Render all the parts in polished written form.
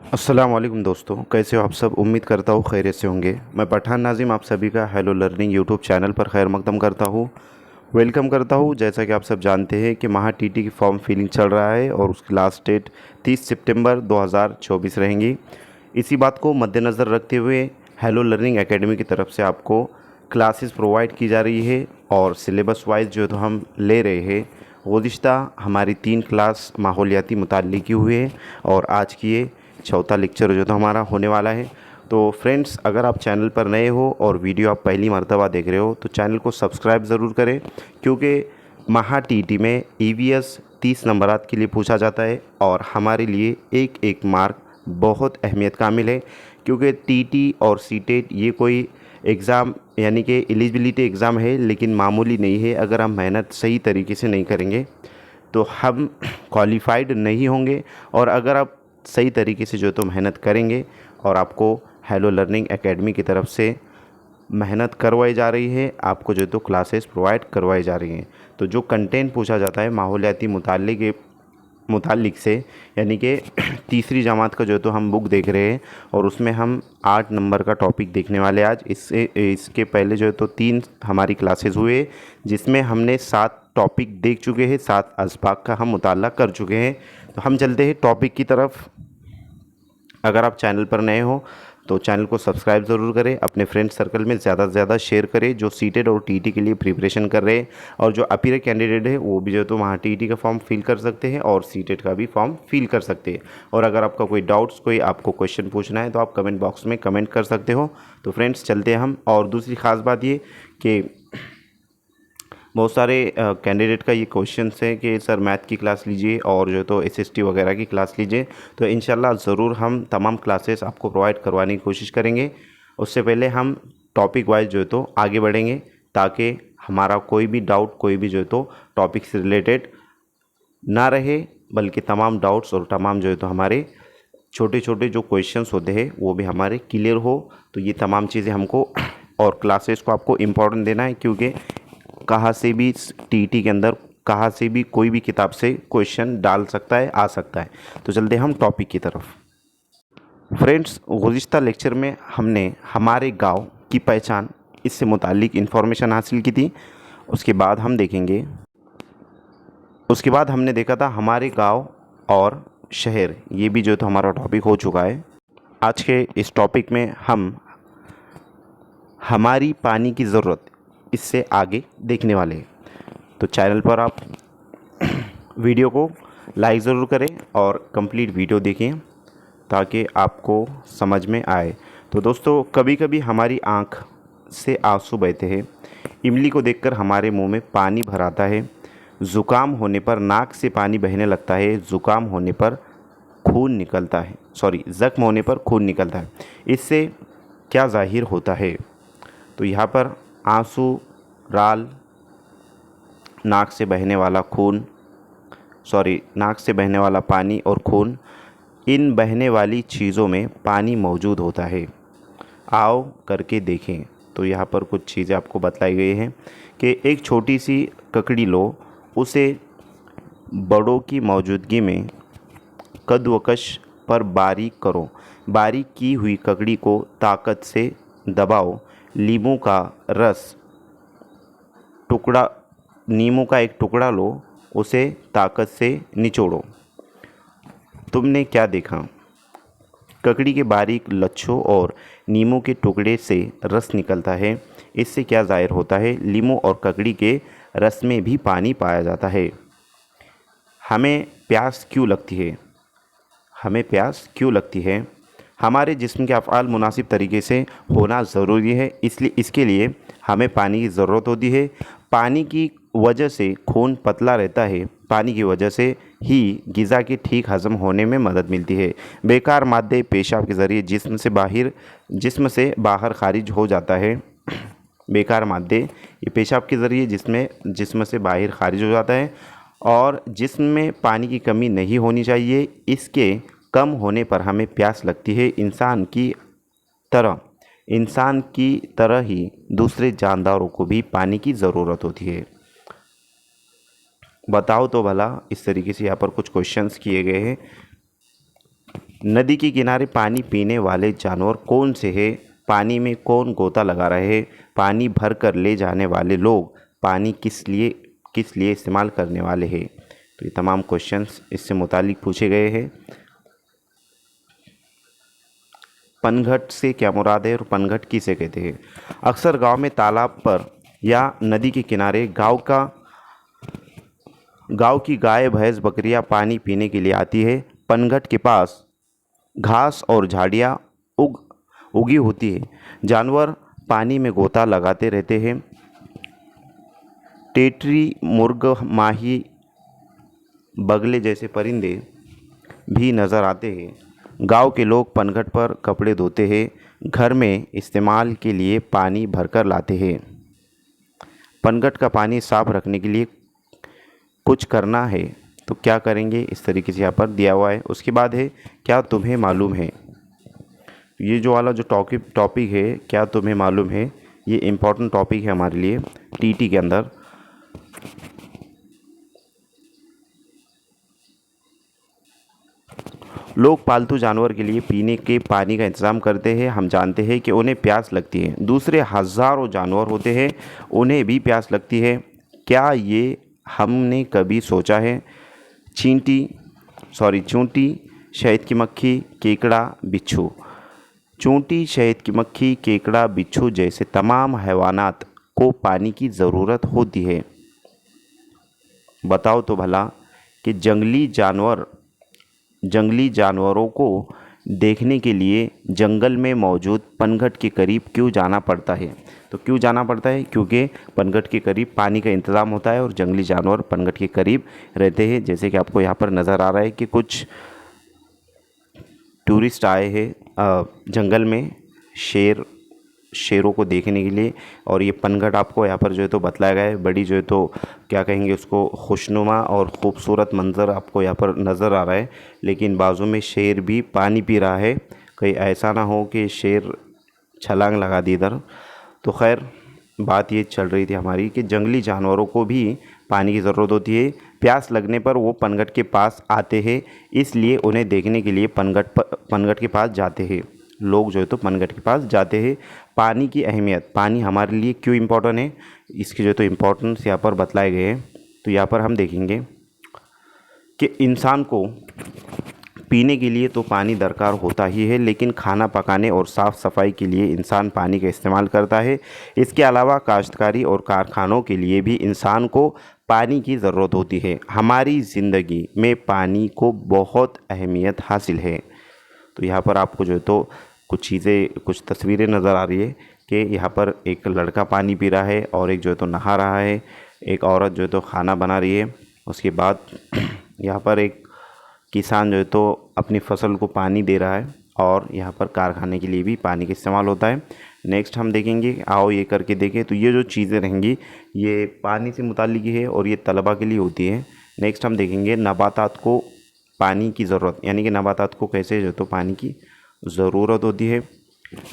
अस्सलाम वालेकुम दोस्तों, कैसे हो आप सब। उम्मीद करता हूँ खैरियत से होंगे। मैं पठान नाजिम आप सभी का हेलो लर्निंग यूट्यूब चैनल पर खैर मकदम करता हूँ, वेलकम करता हूँ। जैसा कि आप सब जानते हैं कि महा टीटी की फॉर्म फिलिंग चल रहा है और उसकी लास्ट डेट 30 सितंबर 2024 रहेंगी। इसी बात को मद्देनज़र रखते हुए हेलो लर्निंग एकेडमी की तरफ से आपको क्लासेस प्रोवाइड की जा रही है और सिलेबस वाइज जो तो हम ले रहे हैं। गुज़िश्ता हमारी 3 क्लास माहौलियाती मुताल्लिक़ की हुई है और आज की ये चौथा लेक्चर जो तो हमारा होने वाला है। तो फ्रेंड्स, अगर आप चैनल पर नए हो और वीडियो आप पहली मर्तबा देख रहे हो तो चैनल को सब्सक्राइब ज़रूर करें, क्योंकि महा टीटी में ईवीएस 30 नंबरात के लिए पूछा जाता है और हमारे लिए एक एक मार्क बहुत अहमियत कामिल है। क्योंकि टीटी और सीटेट ये कोई एग्ज़ाम यानी कि एलिजिबिलिटी एग्ज़ाम है, लेकिन मामूली नहीं है। अगर हम मेहनत सही तरीके से नहीं करेंगे तो हम क्वालिफाइड नहीं होंगे। और अगर आप सही तरीके से जो तो मेहनत करेंगे और आपको हेलो लर्निंग एकेडमी की तरफ से मेहनत करवाई जा रही है, आपको जो तो क्लासेस प्रोवाइड करवाई जा रही हैं। तो जो कंटेंट पूछा जाता है माहौलियाती मुताल्लिक़ से, यानी कि तीसरी जमात का जो तो हम बुक देख रहे हैं और उसमें हम 8 नंबर का टॉपिक देखने वाले आज। इसके पहले जो है तो 3 हमारी क्लासेस हुए, जिसमें हमने 7 टॉपिक देख चुके हैं, 7 असबाक का हम मुताला कर चुके हैं। तो हम चलते हैं टॉपिक की तरफ। अगर आप चैनल पर नए हो तो चैनल को सब्सक्राइब ज़रूर करें, अपने फ्रेंड सर्कल में ज़्यादा से ज़्यादा शेयर करें जो सीटेट और टीटी के लिए प्रिपरेशन कर रहे हैं, और जो अपीयर कैंडिडेट है वो भी जो तो वहाँ टीटी का फॉर्म फिल कर सकते हैं और सीटेट का भी फॉर्म फिल कर सकते हैं। और अगर आपका कोई डाउट्स, कोई आपको क्वेश्चन पूछना है तो आप कमेंट बॉक्स में कमेंट कर सकते हो। तो फ्रेंड्स, चलते हैं हम। और दूसरी ख़ास बात ये कि बहुत सारे कैंडिडेट का ये क्वेश्चन है कि सर मैथ की क्लास लीजिए और जो तो एसएसटी वगैरह की क्लास लीजिए। तो इंशाल्लाह ज़रूर हम तमाम क्लासेस आपको प्रोवाइड करवाने की कोशिश करेंगे। उससे पहले हम टॉपिक वाइज जो है तो आगे बढ़ेंगे, ताकि हमारा कोई भी डाउट, कोई भी जो है तो टॉपिक से रिलेटेड ना रहे, बल्कि तमाम डाउट्स और तमाम जो है तो हमारे छोटे छोटे जो क्वेश्चंस होते हैं वो भी हमारे क्लियर हो। तो ये तमाम चीज़ें हमको और क्लासेस को आपको इम्पोर्टेंट देना है, क्योंकि कहाँ से भी टीटी के अंदर कहाँ से भी कोई भी किताब से क्वेश्चन डाल सकता है, आ सकता है। तो चलते हम टॉपिक की तरफ। फ्रेंड्स, गुज़िश्ता लेक्चर में हमने हमारे गांव की पहचान, इससे मुतालिक इन्फॉर्मेशन हासिल की थी। उसके बाद हमने देखा था हमारे गांव और शहर, ये भी जो तो हमारा टॉपिक हो चुका है। आज के इस टॉपिक में हम हमारी पानी की ज़रूरत, इससे आगे देखने वाले हैं। तो चैनल पर आप वीडियो को लाइक ज़रूर करें और कंप्लीट वीडियो देखें ताकि आपको समझ में आए। तो दोस्तों, कभी कभी हमारी आँख से आंसू बहते हैं, इमली को देखकर हमारे मुंह में पानी भर आता है, ज़ुकाम होने पर नाक से पानी बहने लगता है, ज़ुकाम होने पर खून निकलता है, ज़ख्म होने पर खून निकलता है। इससे क्या ज़ाहिर होता है? तो यहाँ पर आंसू, राल, नाक से बहने वाला पानी और खून, इन बहने वाली चीज़ों में पानी मौजूद होता है। आओ करके देखें। तो यहाँ पर कुछ चीज़ें आपको बतलाई गई हैं कि एक छोटी सी ककड़ी लो, उसे बड़ों की मौजूदगी में कद्वकश पर बारीक करो, बारीक की हुई ककड़ी को ताकत से दबाओ, नींबू का एक टुकड़ा लो, उसे ताकत से निचोड़ो। तुमने क्या देखा? ककड़ी के बारीक लच्छों और नींबू के टुकड़े से रस निकलता है। इससे क्या ज़ाहिर होता है? नींबू और ककड़ी के रस में भी पानी पाया जाता है। हमें प्यास क्यों लगती है? हमारे जिस्म के अफ़आल मुनासिब तरीके से होना ज़रूरी है, इसलिए इसके लिए हमें पानी की ज़रूरत होती है। पानी की वजह से खून पतला रहता है, पानी की वजह से ही ग़िज़ा के ठीक हज़म होने में मदद मिलती है। बेकार मादे पेशाब के ज़रिए जिस्म से बाहर खारिज हो जाता है। बेकार मादे ये पेशाब के ज़रिए जिस्म से बाहर खारिज हो जाता है और जिस्म में पानी की कमी नहीं होनी चाहिए। इसके कम होने पर हमें प्यास लगती है। इंसान की तरह ही दूसरे जानदारों को भी पानी की ज़रूरत होती है। बताओ तो भला, इस तरीके से यहाँ पर कुछ क्वेश्चंस किए गए हैं। नदी के किनारे पानी पीने वाले जानवर कौन से हैं? पानी में कौन गोता लगा रहे हैं? पानी भर कर ले जाने वाले लोग पानी किस लिए इस्तेमाल करने वाले हैं? तो ये तमाम क्वेश्चंस इससे मुतालिक पूछे गए हैं। पनघट से क्या मुराद है और पनघट किसे कहते हैं? अक्सर गांव में तालाब पर या नदी के किनारे गांव की गाय भैंस बकरियां पानी पीने के लिए आती है। पनघट के पास घास और झाड़ियां उगी होती है। जानवर पानी में गोता लगाते रहते हैं। टेटरी, मुर्ग, माही, बगले जैसे परिंदे भी नज़र आते हैं। गांव के लोग पनघट पर कपड़े धोते हैं। घर में इस्तेमाल के लिए पानी भरकर लाते हैं। पनघट का पानी साफ रखने के लिए कुछ करना है तो क्या करेंगे? इस तरीके से यहाँ पर दिया हुआ है। उसके बाद है क्या तुम्हें मालूम है। ये जो वाला जो टॉपिक है क्या तुम्हें मालूम है, ये इम्पोर्टेंट टॉपिक है हमारे लिए टीटी के अंदर। लोग पालतू जानवर के लिए पीने के पानी का इंतज़ाम करते हैं। हम जानते हैं कि उन्हें प्यास लगती है। दूसरे हज़ारों जानवर होते हैं, उन्हें भी प्यास लगती है। क्या ये हमने कभी सोचा है? चूंटी, शहद की मक्खी, केकड़ा, बिच्छू। चूंटी, शहद की मक्खी, केकड़ा, बिच्छू जैसे तमाम हैवानात को पानी की ज़रूरत होती है। बताओ तो भला कि जंगली जानवरों को देखने के लिए जंगल में मौजूद पनघट के करीब क्यों जाना पड़ता है? तो क्यों जाना पड़ता है? क्योंकि पनघट के करीब पानी का इंतज़ाम होता है और जंगली जानवर पनघट के करीब रहते हैं। जैसे कि आपको यहाँ पर नज़र आ रहा है कि कुछ टूरिस्ट आए हैं जंगल में शेरों को देखने के लिए, और ये पनघट आपको यहाँ पर जो है तो बतलाया गया है। बड़ी जो है तो क्या कहेंगे उसको, खुशनुमा और ख़ूबसूरत मंज़र आपको यहाँ पर नज़र आ रहा है। लेकिन बाजू में शेर भी पानी पी रहा है, कहीं ऐसा ना हो कि शेर छलांग लगा दी इधर। तो खैर बात ये चल रही थी हमारी कि जंगली जानवरों को भी पानी की ज़रूरत होती है। प्यास लगने पर वो पनघट के पास आते हैं, इसलिए उन्हें देखने के लिए पनघट के पास जाते हैं। लोग जो है तो पनघट के पास जाते हैं। पानी की अहमियत, पानी हमारे लिए क्यों इम्पोर्टेंट है, इसके जो है तो इम्पोर्टेंस यहाँ पर बतलाए गए हैं। तो यहाँ पर हम देखेंगे कि इंसान को पीने के लिए तो पानी दरकार होता ही है, लेकिन खाना पकाने और साफ़ सफाई के लिए इंसान पानी का इस्तेमाल करता है। इसके अलावा काश्तकारी और कारखानों के लिए भी इंसान को पानी की ज़रूरत होती है। हमारी ज़िंदगी में पानी को बहुत अहमियत हासिल है। तो यहाँ पर आपको जो है तो कुछ तस्वीरें नज़र आ रही है कि यहाँ पर एक लड़का पानी पी रहा है और एक जो है तो नहा रहा है। एक औरत जो है तो खाना बना रही है। उसके बाद यहाँ पर एक किसान जो है तो अपनी फसल को पानी दे रहा है, और यहाँ पर कारखाने के लिए भी पानी का इस्तेमाल होता है। नेक्स्ट हम देखेंगे, आओ ये करके देखें। तो ये जो चीज़ें रहेंगी ये पानी से मुताल्लिक है और ये तलबा के लिए होती है। नेक्स्ट हम देखेंगे नबातात को पानी की ज़रूरत, यानी कि नबातात को कैसे जो तो पानी की ज़रूरत होती है।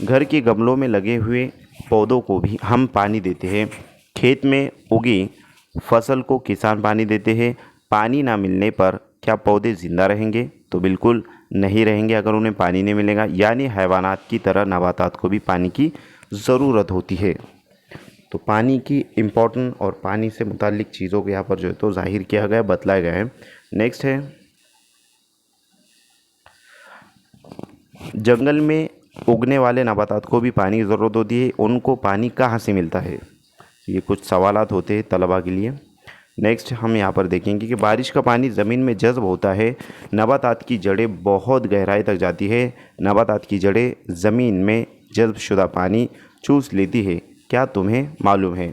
घर के गमलों में लगे हुए पौधों को भी हम पानी देते हैं। खेत में उगी फसल को किसान पानी देते हैं। पानी ना मिलने पर क्या पौधे ज़िंदा रहेंगे? तो बिल्कुल नहीं रहेंगे अगर उन्हें पानी नहीं मिलेगा। यानी हैवानात की तरह नबातात को भी पानी की ज़रूरत होती है। तो पानी की इम्पोर्टेंट और पानी से मुताल्लिक चीज़ों को यहाँ पर जो है तो ज़ाहिर किया गया, बतलाया गया है। नेक्स्ट है जंगल में उगने वाले नबातात को भी पानी की ज़रूरत होती है, उनको पानी कहाँ से मिलता है? ये कुछ सवालात होते हैं तलबा के लिए। नेक्स्ट हम यहाँ पर देखेंगे कि बारिश का पानी ज़मीन में जज़्ब होता है। नबातात की जड़ें बहुत गहराई तक जाती है। नबातात की जड़ें ज़मीन में जज़्ब शुदा पानी चूस लेती है। क्या तुम्हें मालूम है?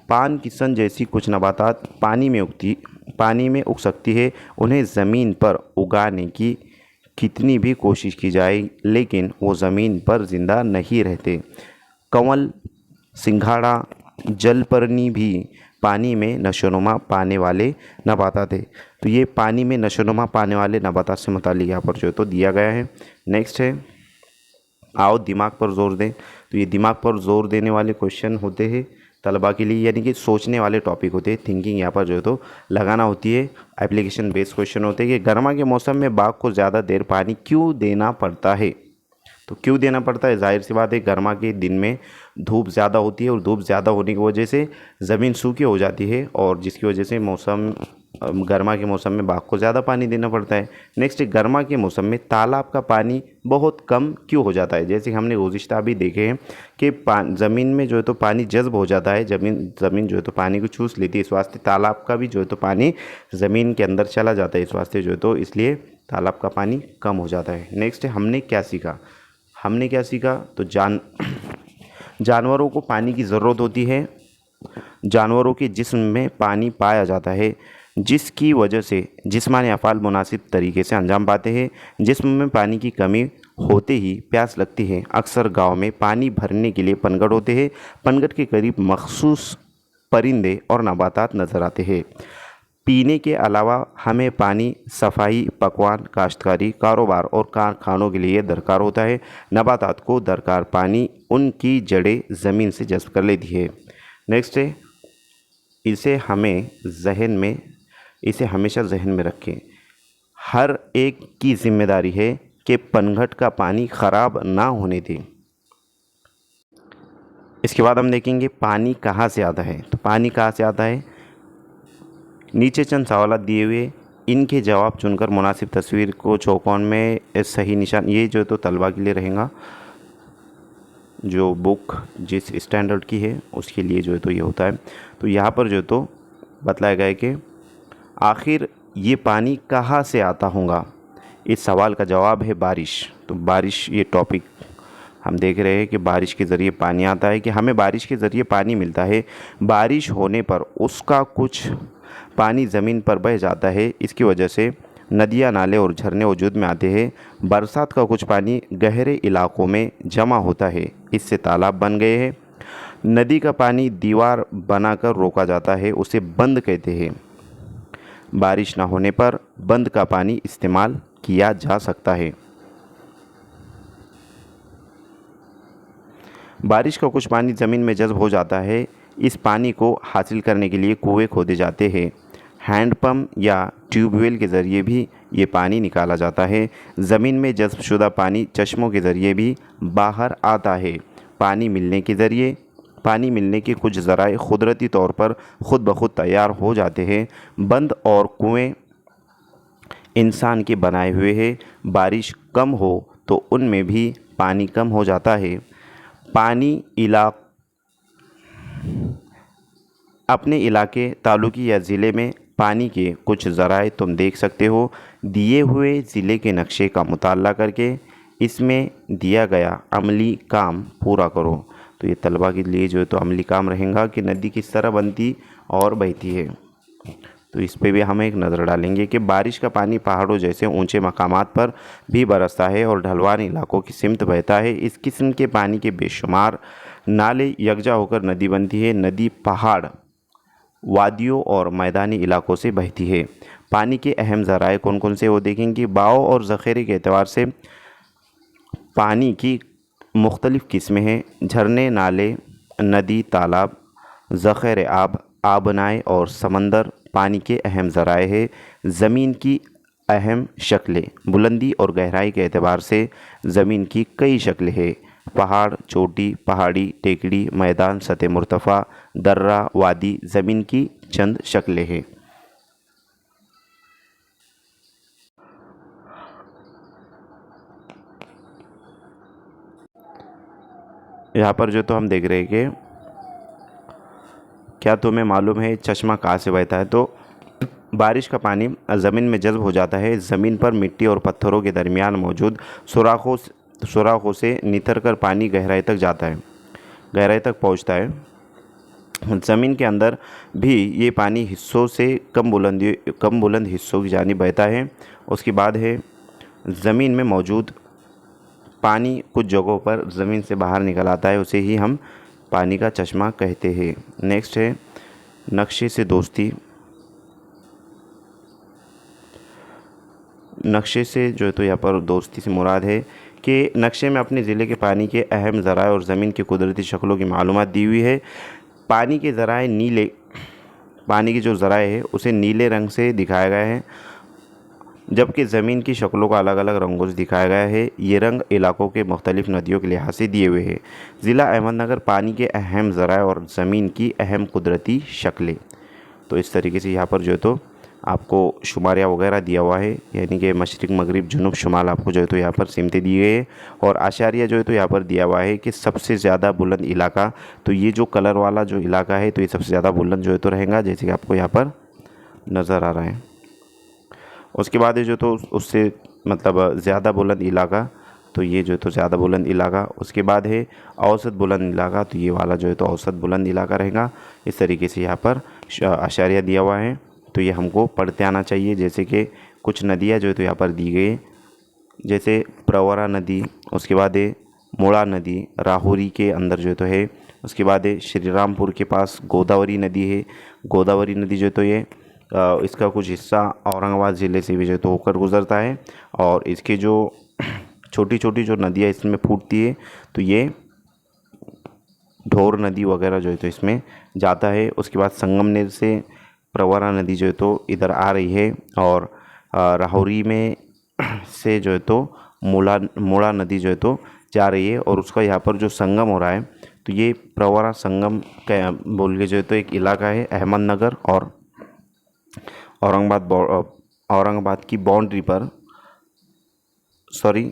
पान की सन जैसी कुछ नबातात पानी में उग सकती है। उन्हें ज़मीन पर उगाने की कितनी भी कोशिश की जाए लेकिन वो ज़मीन पर ज़िंदा नहीं रहते। कंवल, सिंघाड़ा, जलपर्णी भी पानी में नशोनुमा पाने वाले नबातात है। तो ये पानी में नशोनुमा पाने वाले नबातात से मुताल्लिक यहाँ पर जो तो दिया गया है। नेक्स्ट है आओ दिमाग पर जोर दें। तो ये दिमाग पर जोर देने वाले क्वेश्चन होते हैं तलबा के लिए, यानी कि सोचने वाले टॉपिक होते हैं। थिंकिंग यहाँ पर जो है तो लगाना होती है। एप्लीकेशन बेस्ड क्वेश्चन होते हैं कि गर्मा के मौसम में बाग को ज़्यादा देर पानी क्यों देना पड़ता है। तो क्यों देना पड़ता है, जाहिर सी बात है, गर्मा के दिन में धूप ज़्यादा होती है और धूप ज़्यादा होने की वजह से ज़मीन सूखी हो जाती है, और जिसकी वजह से गर्मा के मौसम में बाग को ज़्यादा पानी देना पड़ता है। नेक्स्ट, गर्मा के मौसम में तालाब का पानी बहुत कम क्यों हो जाता है। जैसे कि हमने गुज़िश्ता भी देखे हैं कि ज़मीन में जो है तो पानी जज़्ब हो जाता है, ज़मीन जो है तो पानी को चूस लेती है, इस वास्ते तालाब का भी जो है तो पानी ज़मीन के अंदर चला जाता है, इस वास्ते जो है तो इसलिए तालाब का पानी कम हो जाता है। नेक्स्ट, हमने क्या सीखा तो जानवरों को पानी की ज़रूरत होती है। जानवरों के जिस्म में पानी पाया जाता है, जिसकी वजह से जिस्मानी अफ़ाल मुनासिब तरीके से अंजाम पाते हैं। जिस्म में पानी की कमी होते ही प्यास लगती है। अक्सर गांव में पानी भरने के लिए पनगढ़ होते हैं। पनगढ़ के करीब मखसूस परिंदे और नबातात नज़र आते हैं। पीने के अलावा हमें पानी सफाई, पकवान, काश्तकारी, कारोबार और कारखानों के लिए दरकार होता है। नबातात को दरकार पानी उनकी जड़ें ज़मीन से जज़्ब कर लेती है। नेक्स्ट है, इसे हमेशा जहन में रखें। हर एक की जिम्मेदारी है कि पनघट का पानी ख़राब ना होने दें। इसके बाद हम देखेंगे पानी कहाँ से आता है। तो पानी कहाँ से आता है, नीचे चंद सवाल दिए हुए, इनके जवाब चुनकर मुनासिब तस्वीर को चौकोन में सही निशान, ये जो तो तलबा के लिए रहेगा, जो बुक जिस स्टैंडर्ड की है उसके लिए जो है तो ये होता है। तो यहाँ पर जो तो बतलाया गया है कि आखिर ये पानी कहाँ से आता होगा। इस सवाल का जवाब है बारिश। तो बारिश, ये टॉपिक हम देख रहे हैं कि बारिश के ज़रिए पानी आता है, कि हमें बारिश के ज़रिए पानी मिलता है। बारिश होने पर उसका कुछ पानी ज़मीन पर बह जाता है, इसकी वजह से नदियाँ, नाले और झरने वजूद में आते हैं। बरसात का कुछ पानी गहरे इलाकों में जमा होता है, इससे तालाब बन गए हैं। नदी का पानी दीवार बनाकर रोका जाता है, उसे बंद कहते हैं। बारिश ना होने पर बंद का पानी इस्तेमाल किया जा सकता है। बारिश का कुछ पानी ज़मीन में जज़्ब हो जाता है। इस पानी को हासिल करने के लिए कुएं खोदे जाते हैं। हैंडपम्प या ट्यूबवेल के ज़रिए भी ये पानी निकाला जाता है। ज़मीन में जज़्ब शुदा पानी चश्मों के ज़रिए भी बाहर आता है। पानी मिलने के कुछ ज़राए कुदरती तौर पर ख़ुद ब खुद तैयार हो जाते हैं। बंद और कुएं इंसान के बनाए हुए हैं। बारिश कम हो तो उनमें भी पानी कम हो जाता है। अपने इलाके, तालुकी या ज़िले में पानी के कुछ ज़राए तुम देख सकते हो। दिए हुए ज़िले के नक्शे का मुताला करके इसमें दिया गया अमली काम पूरा करो। तो ये तलबा के लिए जो है तो अमली काम रहेगा कि नदी किस तरह बनती और बहती है। तो इस पे भी हम एक नज़र डालेंगे कि बारिश का पानी पहाड़ों जैसे ऊंचे मकामात पर भी बरसता है और ढलवान इलाकों की सिमत बहता है। इस किस्म के पानी के बेशुमार नाले यकजा होकर नदी बनती है। नदी पहाड़, वादियों और मैदानी इलाकों से बहती है। पानी के अहम ज़राए कौन कौन से वो देखेंगे। बहाव और ज़ख़ीरे के एतबार से पानी की मुख्तलिफ़ किस्में हैं। झरने, नाले, नदी, तालाब, ज़ख़ीरे आब, आबनाए और समंदर पानी के अहम ज़राए हैं। ज़मीन की अहम शक्लें, बुलंदी और गहराई के एतबार से ज़मीन की कई शक्लें हैं। पहाड़, चोटी, पहाड़ी, टेकड़ी, मैदान, सतह मुर्तफ़ा, दर्रा, वादी ज़मीन की चंद शक्लें हैं। यहाँ पर जो तो हम देख रहे हैं कि क्या तुम्हें मालूम है चश्मा कहाँ से बहता है। तो बारिश का पानी ज़मीन में जज़्ब हो जाता है। ज़मीन पर मिट्टी और पत्थरों के दरमियान मौजूद सुराखों से नितर कर पानी गहराई तक पहुँचता है। ज़मीन के अंदर भी ये पानी हिस्सों से कम बुलंद हिस्सों की जानिब बहता है। उसके बाद है ज़मीन में मौजूद पानी कुछ जगहों पर ज़मीन से बाहर निकल आता है, उसे ही हम पानी का चश्मा कहते हैं। नेक्स्ट है नक्शे से दोस्ती। नक्शे से जो है तो यहाँ पर दोस्ती से मुराद है कि नक्शे में अपने ज़िले के पानी के अहम ज़राए और ज़मीन की कुदरती शक्लों की मालूमात दी हुई है। पानी के ज़राए नीले पानी के जो ज़राए है उसे नीले रंग से दिखाया गया है, जबकि ज़मीन की शक्लों को अलग अलग रंगों से दिखाया गया है। ये रंग इलाकों के मुख्तलिफ नदियों के लिहाज से दिए हुए हैं। ज़िला अहमदनगर पानी के अहम ज़राए और ज़मीन की अहम कुदरती शक्लें। तो इस तरीके से यहाँ पर जो है तो आपको शुमारिया वगैरह दिया हुआ है, यानी कि मशरिक़ मगरिब जुनूब शुमाल आपको जो है तो यहाँ पर सिमतें दी गई है। और आशारिया जो है तो यहाँ पर दिया हुआ है कि सबसे ज़्यादा बुलंद इलाका, तो ये जो कलर वाला जो इलाका है तो ये सबसे ज़्यादा बुलंद जो है तो रहेगा, जैसे कि आपको यहाँ पर नज़र आ रहा है। उसके बाद ये जो तो उससे मतलब ज़्यादा बुलंद इलाका, तो ये जो तो ज़्यादा बुलंद इलाका। उसके बाद है औसत बुलंद इलाका, तो ये वाला जो है तो औसत बुलंद इलाका रहेगा। इस तरीके से यहाँ पर आशारिया दिया हुआ है, तो ये हमको पढ़ते आना चाहिए। जैसे कि कुछ नदियाँ जो है तो यहाँ पर दी गई, जैसे प्रवरा नदी, उसके बाद है मोड़ा नदी राहुरी के अंदर जो है तो है। उसके बाद है श्री रामपुर के पास गोदावरी नदी है। गोदावरी नदी जो है तो ये इसका कुछ हिस्सा औरंगाबाद ज़िले से भी जो है तो होकर गुज़रता है। और इसके जो छोटी छोटी जो नदियाँ इसमें फूटती है, तो ये ढोर नदी वगैरह जो है तो इसमें जाता है। उसके बाद संगमनेर से प्रवरा नदी जो है तो इधर आ रही है, और राहुरी में से जो है तो मोड़ा नदी जो है तो जा रही है, और उसका यहाँ पर जो संगम हो रहा है, तो ये प्रवरा संगम का बोल के जो है तो एक इलाका है अहमदनगर और औरंगाबाद की बाउंड्री पर, सॉरी,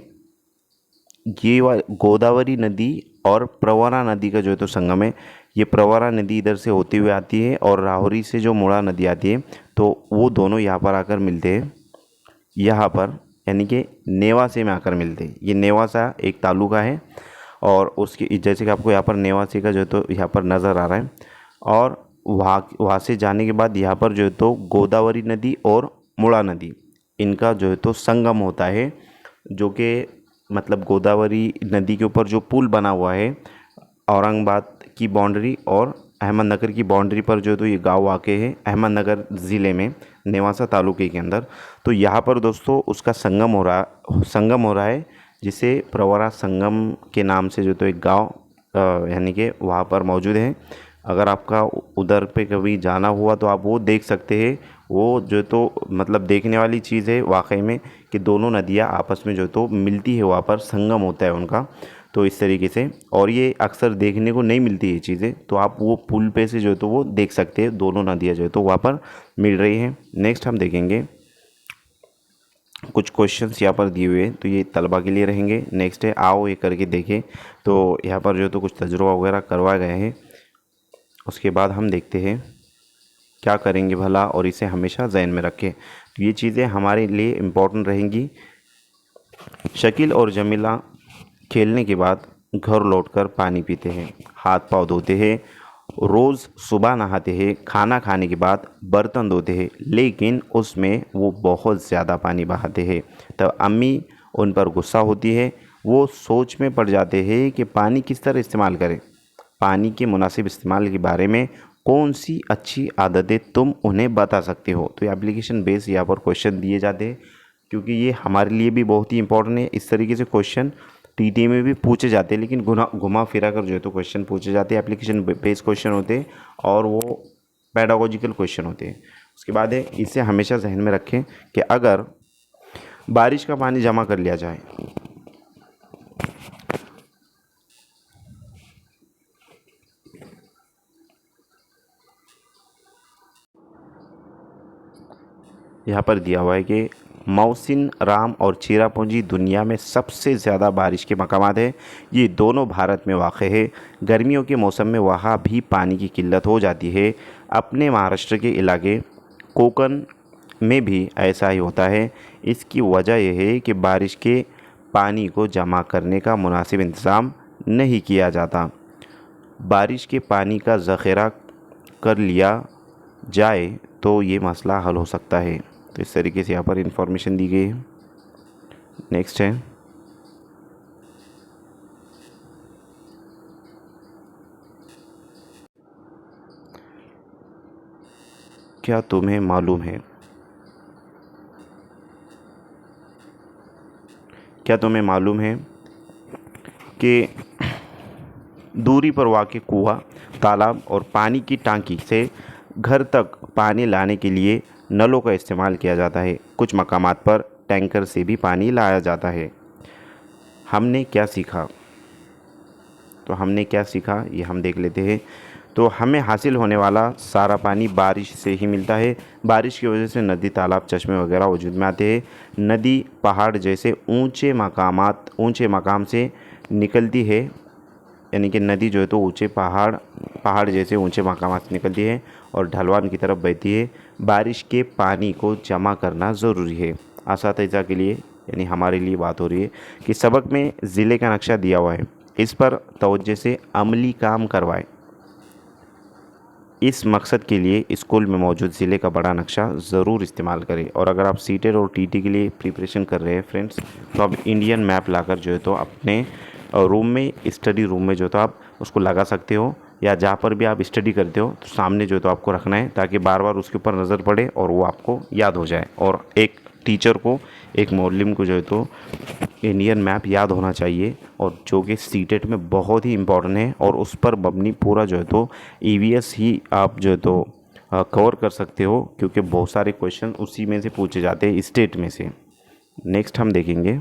ये गोदावरी नदी और प्रवरा नदी का जो है तो संगम है। ये प्रवरा नदी इधर से होती हुई आती है, और राहुरी से जो मोड़ा नदी आती है, तो वो दोनों यहाँ पर आकर मिलते हैं, यहाँ पर, यानी कि नेवासे में आकर मिलते हैं। ये नेवासा एक तालुका है, और उसकी जैसे कि आपको यहाँ पर नेवासे का जो है तो यहाँ पर नज़र आ रहा है। और वहाँ से जाने के बाद यहाँ पर जो है तो गोदावरी नदी और मोड़ा नदी, इनका जो है तो संगम होता है, जो कि मतलब गोदावरी नदी के ऊपर जो पुल बना हुआ है औरंगाबाद की बाउंड्री और अहमदनगर की बाउंड्री पर जो है तो ये गांव वाक़ है अहमदनगर ज़िले में नेवासा तालुके के अंदर। तो यहाँ पर दोस्तों उसका संगम हो रहा है, जिसे प्रवरा संगम के नाम से जो तो एक गांव यानी कि वहाँ पर मौजूद है। अगर आपका उधर पे कभी जाना हुआ तो आप वो देख सकते हैं। वो जो तो मतलब देखने वाली चीज़ है वाकई में, कि दोनों नदियाँ आपस में जो तो मिलती है, वहाँ पर संगम होता है उनका। तो इस तरीके से, और ये अक्सर देखने को नहीं मिलती ये चीज़ें, तो आप वो पुल पे से जो है तो वो देख सकते हैं, दोनों नदियाँ जो है तो वहाँ पर मिल रही हैं। नेक्स्ट हम देखेंगे कुछ क्वेश्चंस यहाँ पर दिए हुए हैं, तो ये तलबा के लिए रहेंगे। नेक्स्ट है आओ ये करके देखें, तो यहाँ पर जो तो कुछ तजुर्बा वगैरह करवाए गए हैं। उसके बाद हम देखते हैं क्या करेंगे भला, और इसे हमेशा जहन में रखें। तो ये चीज़ें हमारे लिए इम्पोर्टेंट रहेंगी। शकील और जमीला खेलने के बाद घर लौटकर पानी पीते हैं, हाथ पाँव धोते हैं, रोज़ सुबह नहाते हैं, खाना खाने के बाद बर्तन धोते हैं, लेकिन उसमें वो बहुत ज़्यादा पानी बहाते हैं। तब अम्मी उन पर गुस्सा होती है। वो सोच में पड़ जाते हैं कि पानी किस तरह इस्तेमाल करें। पानी के मुनासिब इस्तेमाल के बारे में कौन सी अच्छी आदतें तुम उन्हें बता सकते हो। तो ये एप्लीकेशन बेस यहाँ पर क्वेश्चन दिए जाते हैं, क्योंकि ये हमारे लिए भी बहुत ही इंपॉर्टेंट है। इस तरीके से क्वेश्चन टीटी में भी पूछे जाते हैं, लेकिन घुमा फिरा कर जो है तो क्वेश्चन पूछे जाते हैं। एप्लीकेशन बेस क्वेश्चन होते हैं, और वो पेडागोजिकल क्वेश्चन होते हैं। उसके बाद है इसे हमेशा जहन में रखें कि अगर बारिश का पानी जमा कर लिया जाए, यहाँ पर दिया हुआ है कि मौसिन राम और चिरापुंजी दुनिया में सबसे ज़्यादा बारिश के मकामात है। ये दोनों भारत में वाक़ है। गर्मियों के मौसम में वहाँ भी पानी की किल्लत हो जाती है। अपने महाराष्ट्र के इलाके कोकण में भी ऐसा ही होता है। इसकी वजह यह है कि बारिश के पानी को जमा करने का मुनासिब इंतज़ाम नहीं किया जाता। बारिश के पानी का ज़ख़ीरा कर लिया जाए तो ये मसला हल हो सकता है। तो इस तरीके से यहाँ पर इंफॉर्मेशन दी गई है। नेक्स्ट है क्या तुम्हें मालूम है, क्या तुम्हें मालूम है कि दूरी पर वाक़ कुआं तालाब और पानी की टांकी से घर तक पानी लाने के लिए नलों का इस्तेमाल किया जाता है। कुछ मकामात पर टैंकर से भी पानी लाया जाता है। हमने क्या सीखा? तो हमने क्या सीखा ये हम देख लेते हैं। तो हमें हासिल होने वाला सारा पानी बारिश से ही मिलता है। बारिश की वजह से नदी, तालाब, चश्मे वगैरह वजूद में आते हैं। नदी पहाड़ जैसे ऊंचे मकाम से निकलती है, यानी कि नदी जो है तो ऊंचे पहाड़ जैसे ऊंचे मकाम से निकलती है और ढलवान की तरफ बहती है। बारिश के पानी को जमा करना ज़रूरी है। असातिज़ा के लिए यानी हमारे लिए बात हो रही है कि सबक में ज़िले का नक्शा दिया हुआ है, इस पर तवज्जो से अमली काम करवाएं। इस मकसद के लिए स्कूल में मौजूद ज़िले का बड़ा नक्शा ज़रूर इस्तेमाल करें। और अगर आप सीटेट और टीटी के लिए प्रिपरेशन कर रहे हैं फ्रेंड्स, तो आप इंडियन मैप लाकर जो है तो अपने रूम में, स्टडी रूम में जो तो आप उसको लगा सकते हो, या जहाँ पर भी आप स्टडी करते हो तो सामने जो तो आपको रखना है, ताकि बार बार उसके ऊपर नज़र पड़े और वो आपको याद हो जाए। और एक टीचर को, एक मौलम को जो है तो इंडियन मैप याद होना चाहिए, और जो कि सीटेट में बहुत ही इम्पोर्टेंट है। और उस पर मबनी पूरा जो है तो ईवीएस ही आप जो है तो कवर कर सकते हो, क्योंकि बहुत सारे क्वेश्चन उसी में से पूछे जाते हैं, स्टेट में से। नेक्स्ट हम देखेंगे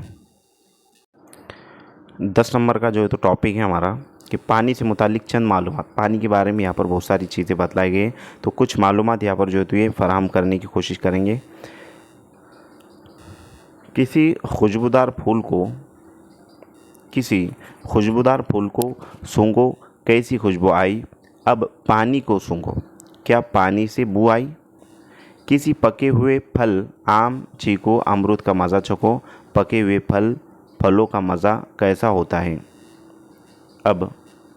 10 नंबर का जो है तो टॉपिक है हमारा कि पानी से मुतालिक चंद मालूमात। पानी के बारे में यहाँ पर बहुत सारी चीज़ें बतलाई गई हैं, तो कुछ मालूमात यहाँ पर जो है तो ये फराहम करने की कोशिश करेंगे। किसी खुशबूदार फूल को सूंघो, कैसी खुशबू आई। अब पानी को सूंघो, क्या पानी से बू आई। किसी पके हुए फल, आम, चीकू, अमरूद का मज़ा चखो, पके हुए फलों का मज़ा कैसा होता है। अब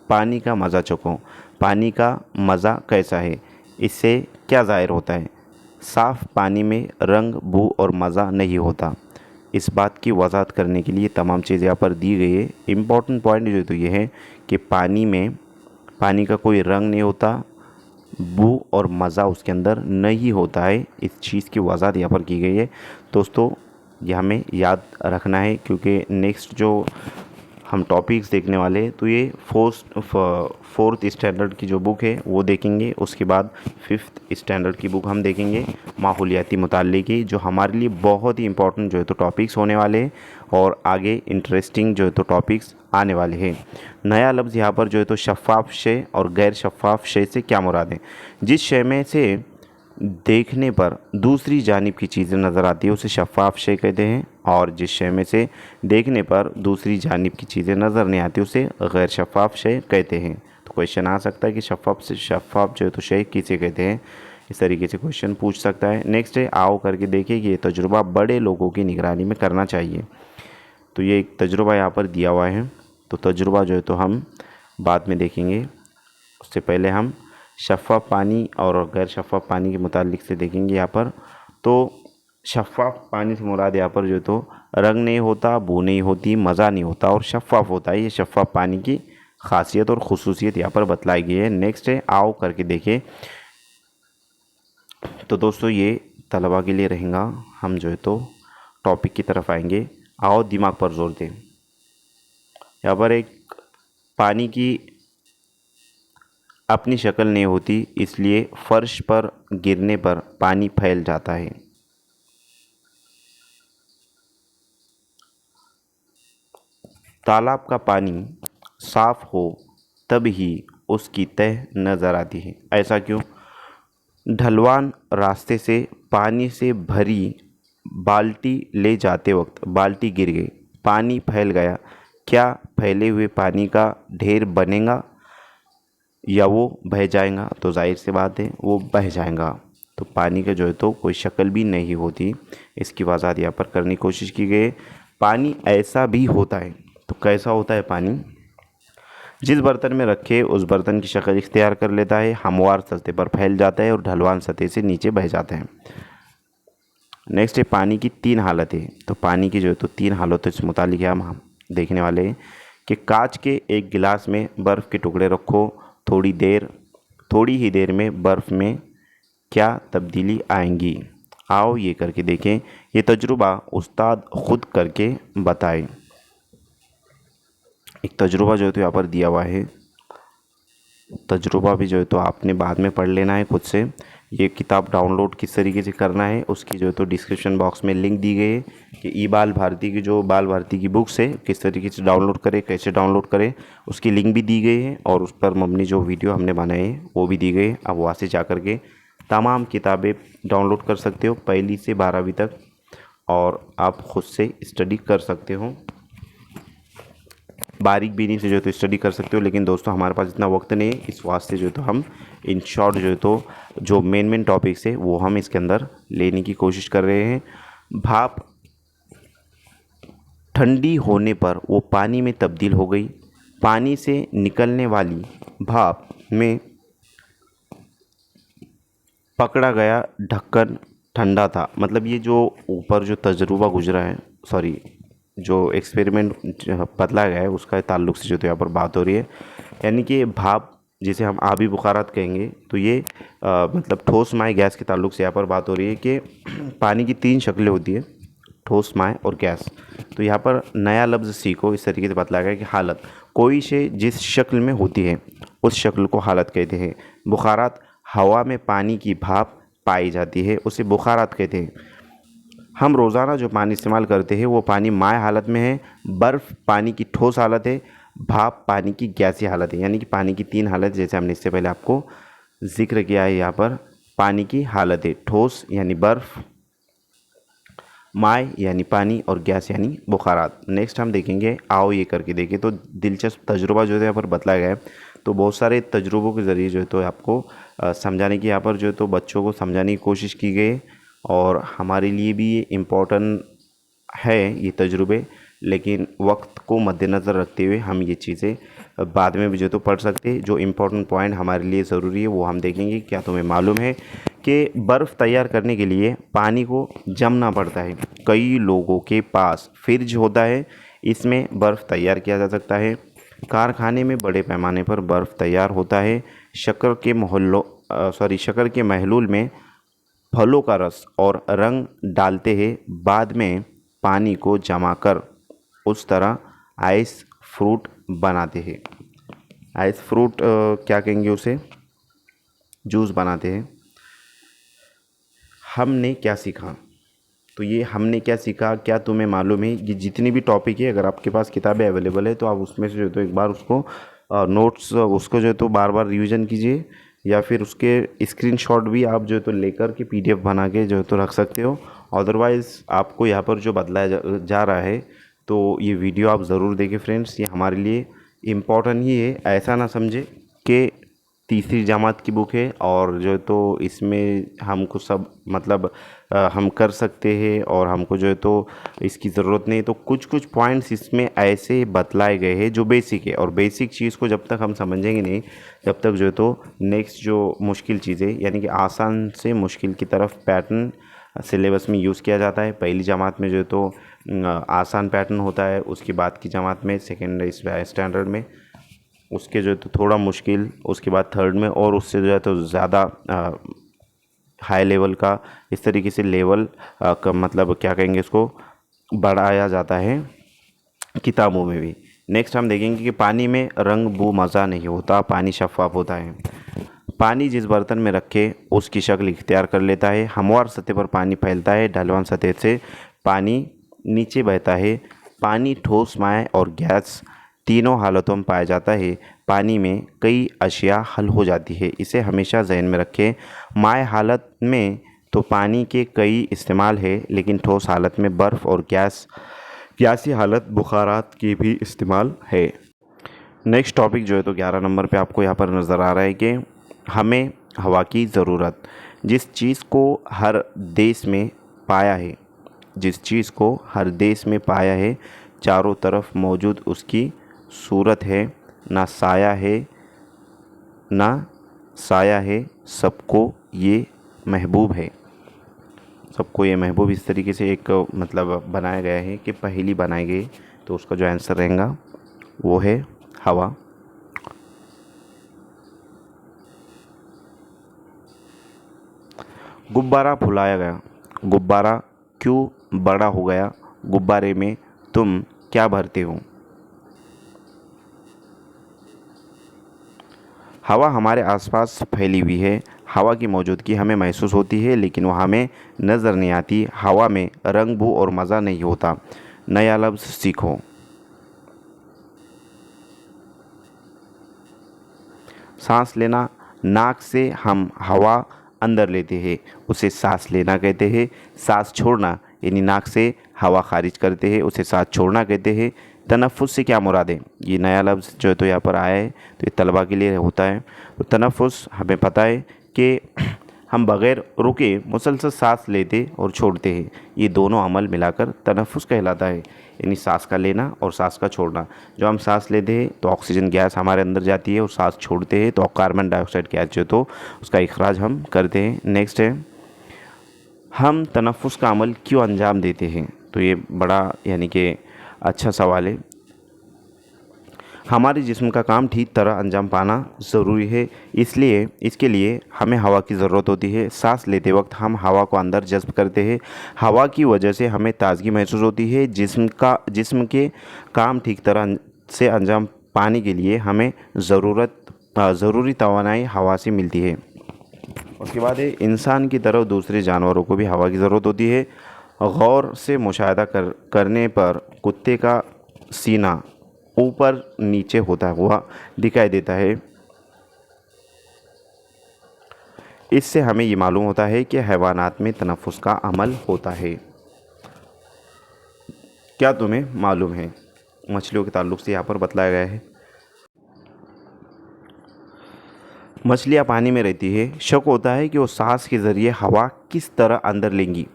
पानी का मज़ा चखो, पानी का मज़ा कैसा है, इससे क्या ज़ाहिर होता है। साफ़ पानी में रंग, बू और मज़ा नहीं होता। इस बात की वजाहत करने के लिए तमाम चीज़ें यहाँ पर दी गई है। इम्पॉर्टेंट पॉइंट जो तो ये है कि पानी का कोई रंग नहीं होता, बू और मज़ा उसके अंदर नहीं होता है। इस चीज़ की वजाहत यहाँ पर की गई है। दोस्तों ये हमें याद रखना है, क्योंकि नेक्स्ट जो हम टॉपिक्स देखने वाले हैं तो ये फोर्थ स्टैंडर्ड की जो बुक है वो देखेंगे। उसके बाद 5th स्टैंडर्ड की बुक हम देखेंगे, माहौलियाती मुताल्लिक़ की, जो हमारे लिए बहुत ही इंपॉर्टेंट जो है तो टॉपिक्स होने वाले हैं, और आगे इंटरेस्टिंग जो है तो टॉपिक्स आने वाले हैं। नया लफ्ज़ यहाँ पर जो है तो शफ़ाफ़ शय और गैर शफ़ाफ़ शय से क्या मुराद है। जिस शय में से देखने पर दूसरी जानिब की चीज़ें नज़र आती है उसे शफ़ाफ़ शय कहते हैं, और जिस शय में से देखने पर दूसरी जानिब की चीज़ें नज़र नहीं आती उसे गैर शफ़ाफ़ शय कहते हैं। तो क्वेश्चन आ सकता है कि शफ़ाफ़ जो है तो शय किसे कहते हैं, इस तरीके से क्वेश्चन पूछ सकता है। नेक्स्ट है, आओ करके देखिए कि ये तजुर्बा बड़े लोगों की निगरानी में करना चाहिए। तो ये एक तजुर्बा यहाँ पर दिया हुआ है, तो तजुर्बा जो है तो हम बाद में देखेंगे। उससे पहले हम शफ़ाफ़ पानी और गैर शफ़ाफ़ पानी के मुतालिक से देखेंगे यहाँ पर। तो शफ़ाफ़ पानी से मुराद यहाँ पर जो तो रंग नहीं होता, बू नहीं होती, मज़ा नहीं होता और शफ़ाफ़ होता है। ये शफ़ाफ़ पानी की ख़ासियत और ख़ुसूसियत यहाँ पर बतलाई गई है। नेक्स्ट है, आओ करके देखें। तो दोस्तों ये तलबा के लिए रहेगा। हम जो है तो टॉपिक की तरफ आएंगे। आओ दिमाग पर जोर दें। यहाँ पर एक पानी की अपनी शक्ल नहीं होती, इसलिए फर्श पर गिरने पर पानी फैल जाता है। तालाब का पानी साफ हो तब ही उसकी तह नज़र आती है, ऐसा क्यों। ढलवान रास्ते से पानी से भरी बाल्टी ले जाते वक्त बाल्टी गिर गई, पानी फैल गया, क्या फैले हुए पानी का ढेर बनेगा या वो बह जाएगा। तो जाहिर सी बात है वो बह जाएगा। तो पानी का जो है तो कोई शक्ल भी नहीं होती, इसकी वजाहत यहाँ पर करने की कोशिश की गई। पानी ऐसा भी होता है, तो कैसा होता है पानी। जिस बर्तन में रखे उस बर्तन की शक्ल इख्तियार कर लेता है, हमवार सतह पर फैल जाता है और ढलवान सतह से नीचे बह जाता है। नेक्स्ट है, पानी की 3 हालतें। तो पानी की जो है तो 3 हालतों से मुतालिक हम देखने वाले हैं कि कांच के एक गिलास में बर्फ़ के टुकड़े रखो, थोड़ी ही देर में बर्फ़ में क्या तब्दीली आएंगी। आओ ये करके देखें। ये तजुर्बा उस्ताद ख़ुद करके बताए। एक तजुर्बा जो है तो यहाँ पर दिया हुआ है। तजुर्बा भी जो है तो आपने बाद में पढ़ लेना है खुद से। ये किताब डाउनलोड किस तरीके से करना है उसकी जो है तो डिस्क्रिप्शन बॉक्स में लिंक दी गई है कि ई बाल भारती की जो बाल भारती की बुक्स है किस तरीके से डाउनलोड करें, कैसे डाउनलोड करें, उसकी लिंक भी दी गई है और उस पर मम्मी जो वीडियो हमने बनाए हैं वो भी दी गई है। आप वहाँ से जा कर के तमाम किताबें डाउनलोड कर सकते हो 1ली से 12वीं तक, और आप खुद से स्टडी कर सकते हो, बारीक बीनी से जो है तो स्टडी कर सकते हो। लेकिन दोस्तों हमारे पास इतना वक्त नहीं है, इस वास्ते जो है तो हम इन शॉर्ट जो है तो जो मेन टॉपिक्स है वो हम इसके अंदर लेने की कोशिश कर रहे हैं। भाप ठंडी होने पर वो पानी में तब्दील हो गई। पानी से निकलने वाली भाप में पकड़ा गया ढक्कन ठंडा था। मतलब ये जो ऊपर जो तजुर्बा गुजरा है, सॉरी जो एक्सपेरिमेंट बतलाया गया है उसका ताल्लुक से जो तो यहाँ पर बात हो रही है। यानी कि भाप जिसे हम आबी बुखारात कहेंगे, तो ये मतलब ठोस माय गैस के ताल्लुक से यहाँ पर बात हो रही है कि पानी की 3 शक्लें होती है, ठोस माय और गैस। तो यहाँ पर नया लफ्ज़ सीखो, इस तरीके से बतलाया गया कि हालत, कोई शे जिस शक्ल में होती है उस शक्ल को हालत कहते हैं। बुखारात, हवा में पानी की भाप पाई जाती है उसे बुखारात कहते हैं। हम रोज़ाना जो पानी इस्तेमाल करते हैं वो पानी माय हालत में है, बर्फ़ पानी की ठोस हालत है, भाप पानी की गैसी हालत है। यानी कि पानी की 3 हालत, जैसे हमने इससे पहले आपको जिक्र किया है। यहाँ पर पानी की हालत है ठोस यानी बर्फ़, माय यानी पानी, और गैस यानी बुखारात। नेक्स्ट हम देखेंगे, आओ ये करके देखें। तो दिलचस्प तजुर्बा जो है यहाँ पर बतलाया गया है। तो बहुत सारे तजुर्बों के ज़रिए जो है तो आपको समझाने की, यहाँ पर जो है तो बच्चों को समझाने की कोशिश की गई है। और हमारे लिए भी ये इम्पोर्टेंट है ये तजुर्बे, लेकिन वक्त को मद्देनज़र रखते हुए हम ये चीज़ें बाद में भी जो तो पढ़ सकते हैं। जो इम्पोर्टेंट पॉइंट हमारे लिए ज़रूरी है वो हम देखेंगे। क्या तुम्हें मालूम है कि बर्फ़ तैयार करने के लिए पानी को जमना पड़ता है। कई लोगों के पास फ्रिज होता है, इसमें बर्फ़ तैयार किया जा सकता है। कारखाने में बड़े पैमाने पर बर्फ़ तैयार होता है। शक्कर के महलूल में फलों का रस और रंग डालते हैं, बाद में पानी को जमाकर उस तरह आइस फ्रूट बनाते हैं। आइस फ्रूट क्या कहेंगे उसे, जूस बनाते हैं। हमने क्या सीखा, तो ये हमने क्या सीखा, क्या तुम्हें मालूम है, ये जितनी भी टॉपिक है, अगर आपके पास किताबें अवेलेबल है तो आप उसमें से जो है तो एक बार उसको नोट्स उसको जो है तो बार बार रिवीजन कीजिए, या फिर उसके स्क्रीनशॉट भी आप जो है तो लेकर के PDF बना के जो है तो रख सकते हो। अदरवाइज़ आपको यहाँ पर जो बतलाया जा रहा है तो ये वीडियो आप ज़रूर देखें फ्रेंड्स, ये हमारे लिए इम्पोर्टेंट ही है। ऐसा ना समझे कि तीसरी जमात की बुक है और जो है तो इसमें हमको सब मतलब हम कर सकते हैं और हमको जो है तो इसकी ज़रूरत नहीं। तो कुछ कुछ पॉइंट्स इसमें ऐसे बतलाए गए हैं जो बेसिक है, और बेसिक चीज़ को जब तक हम समझेंगे नहीं तब तक जो है तो नेक्स्ट जो मुश्किल चीज़ें, यानी कि आसान से मुश्किल की तरफ पैटर्न सिलेबस में यूज़ किया जाता है। पहली जमात में जो है तो आसान पैटर्न होता है, उसके बाद की जमात में सेकेंड स्टैंडर्ड में उसके जो है तो थोड़ा मुश्किल, उसके बाद थर्ड में, और उससे जो है तो ज़्यादा हाई लेवल का, इस तरीके से लेवल का मतलब क्या कहेंगे इसको, बढ़ाया जाता है किताबों में भी। नेक्स्ट हम देखेंगे कि पानी में रंग बू मज़ा नहीं होता, पानी शफ़ाफ होता है। पानी जिस बर्तन में रखे उसकी शक्ल इख्तियार कर लेता है। हमवार सतह पर पानी फैलता है, ढलवान सतह से पानी नीचे बहता है। पानी ठोस, माय और गैस तीनों हालतों में पाया जाता है। पानी में कई अशिया हल हो जाती है, इसे हमेशा जहन में रखें। माय हालत में तो पानी के कई इस्तेमाल है, लेकिन ठोस हालत में बर्फ़ और गैसी हालत बुखारात की भी इस्तेमाल है। नेक्स्ट टॉपिक जो है तो 11 नंबर पे आपको यहाँ पर नज़र आ रहा है कि हमें हवा की ज़रूरत। जिस चीज़ को हर देश में पाया है, जिस चीज़ को हर देश में पाया है, चारों तरफ मौजूद उसकी सूरत है, ना साया है ना साया है, सबको ये महबूब है। सबको ये महबूब इस तरीके से एक मतलब बनाया गया है कि पहेली बनाई गई, तो उसका जो आंसर रहेगा वो है हवा। गुब्बारा फुलाया गया, गुब्बारा क्यों बड़ा हो गया, गुब्बारे में तुम क्या भरते हो। हवा हमारे आसपास फैली हुई है। हवा की मौजूदगी हमें महसूस होती है, लेकिन वह हमें नज़र नहीं आती। हवा में रंग, बू और मज़ा नहीं होता। नया लफ्ज़ सीखो। सांस लेना। नाक से हम हवा अंदर लेते हैं, उसे सांस लेना कहते हैं। सांस छोड़ना यानी नाक से हवा खारिज करते हैं, उसे सांस छोड़ना कहते हैं। तनफ़ुस से क्या मुराद है? ये नया लफ्ज़ जो है तो यहाँ पर आया है, तो ये तलबा के लिए होता है। तो तनफ़ुस हमें पता है कि हम बग़ैर रुके मुसलसल सांस लेते और छोड़ते हैं। ये दोनों अमल मिलाकर तनफ़ुस कहलाता है, यानी सांस का लेना और सांस का छोड़ना। जो हम सांस लेते हैं तो ऑक्सीजन गैस हमारे अंदर जाती है, और सांस छोड़ते हैं तो कार्बन डाइऑक्साइड गैस जो तो उसका इखराज हम करते हैं। नेक्स्ट है, हम तनफ़ुस का अमल क्यों अंजाम देते हैं? तो ये बड़ा यानी कि अच्छा सवाल है। हमारे जिस्म का काम ठीक तरह अंजाम पाना ज़रूरी है, इसलिए इसके लिए हमें हवा की ज़रूरत होती है। सांस लेते वक्त हम हवा को अंदर जज़्ब करते हैं। हवा की वजह से हमें ताज़गी महसूस होती है। जिस्म के काम ठीक तरह से अंजाम पाने के लिए हमें ज़रूरी तवानाई हवा से मिलती है। उसके बाद है, इंसान की तरह दूसरे जानवरों को भी हवा की ज़रूरत होती है। गौर से मुशाहिदा करने पर कुत्ते का सीना ऊपर नीचे होता हुआ दिखाई देता है। इससे हमें ये मालूम होता है कि हैवानात में तनफ़ुस का अमल होता है। क्या तुम्हें मालूम है? मछलियों के ताल्लुक़ से यहाँ पर बतलाया गया है। मछलियाँ पानी में रहती है। शक होता है कि वो सांस के ज़रिए हवा किस तरह अंदर लेंगी,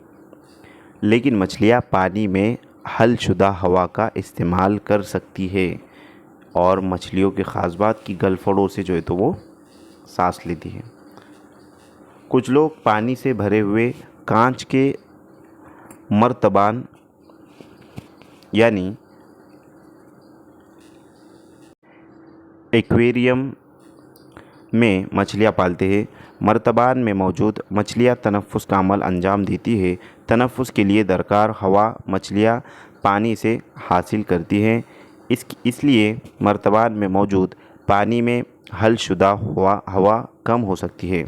लेकिन मछलियाँ पानी में हलशुदा हवा का इस्तेमाल कर सकती है, और मछलियों की ख़ास बात की गलफड़ों से जो है तो वो सांस लेती है। कुछ लोग पानी से भरे हुए कांच के मर्तबान यानी एक्वेरियम में मछलियाँ पालते हैं। मर्तबान में मौजूद मछलियाँ तनफ़ुस का अमल अंजाम देती है। तनफ़ुस के लिए दरकार हवा मछलियाँ पानी से हासिल करती हैं। इसलिए मर्तबान में मौजूद पानी में हलशुदा हवा कम हो सकती है।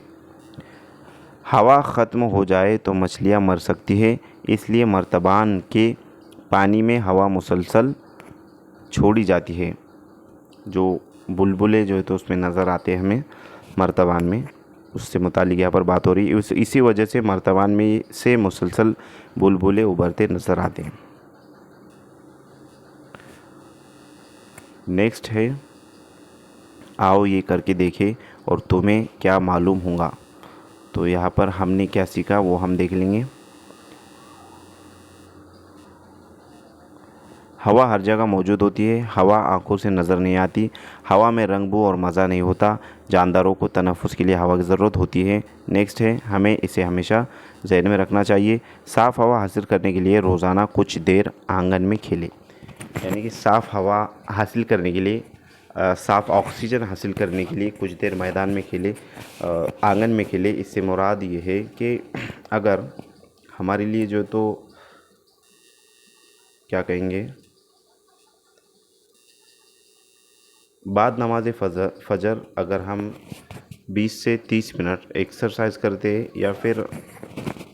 हवा ख़त्म हो जाए तो मछलियाँ मर सकती है, इसलिए मर्तबान के पानी में हवा मुसलसल छोड़ी जाती है। जो बुलबुले जो है तो उसमें नज़र आते हैं हमें मर्तबान में, उससे मुतालिक यहाँ पर बात हो रही है। इसी वजह से मर्तबान में से मुसलसल बुलबुले उभरते नज़र आते हैं। नेक्स्ट है, आओ ये करके देखें और तुम्हें क्या मालूम होगा। तो यहाँ पर हमने क्या सीखा वो हम देख लेंगे। हवा हर जगह मौजूद होती है। हवा आंखों से नज़र नहीं आती। हवा में रंग, बू और मज़ा नहीं होता। जानदारों को तनफ़ुस के लिए हवा की ज़रूरत होती है। नेक्स्ट है, हमें इसे हमेशा ज़हन में रखना चाहिए। साफ़ हवा हासिल करने के लिए रोज़ाना कुछ देर आंगन में खेलें। यानी कि साफ़ हवा हासिल करने के लिए, साफ़ ऑक्सीजन हासिल करने के लिए कुछ देर मैदान में खेले, आंगन में खेले। इससे मुराद ये है कि अगर हमारे लिए जो तो क्या कहेंगे, बाद नमाज फ़जर अगर हम 20 से 30 मिनट एक्सरसाइज करते हैं, या फिर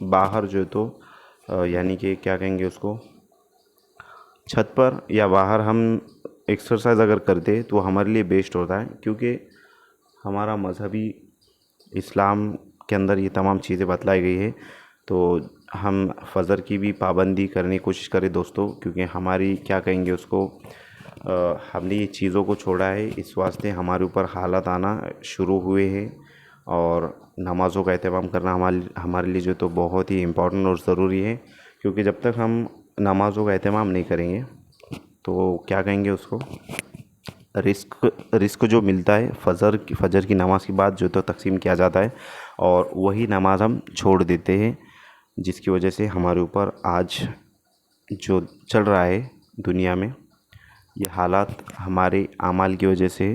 बाहर जो तो यानी कि क्या कहेंगे उसको, छत पर या बाहर हम एक्सरसाइज अगर करते हैं तो हमारे लिए बेस्ट होता है, क्योंकि हमारा मज़हबी इस्लाम के अंदर ये तमाम चीज़ें बतलाई गई है। तो हम फ़जर की भी पाबंदी करने की कोशिश करें दोस्तों, क्योंकि हमारी क्या कहेंगे उसको, हमने ये चीज़ों को छोड़ा है, इस वास्ते हमारे ऊपर हालात आना शुरू हुए हैं। और नमाज़ों का एहतमाम करना हमारे लिए जो तो बहुत ही इम्पोर्टेंट और ज़रूरी है, क्योंकि जब तक हम नमाज़ों का एहतमाम नहीं करेंगे तो क्या कहेंगे उसको, रिस्क जो मिलता है फ़जर की नमाज़ के बाद जो तो तकसीम किया जाता है, और वही नमाज़ हम छोड़ देते हैं, जिसकी वजह से हमारे ऊपर आज जो चल रहा है दुनिया में, ये हालात हमारे आमाल की वजह से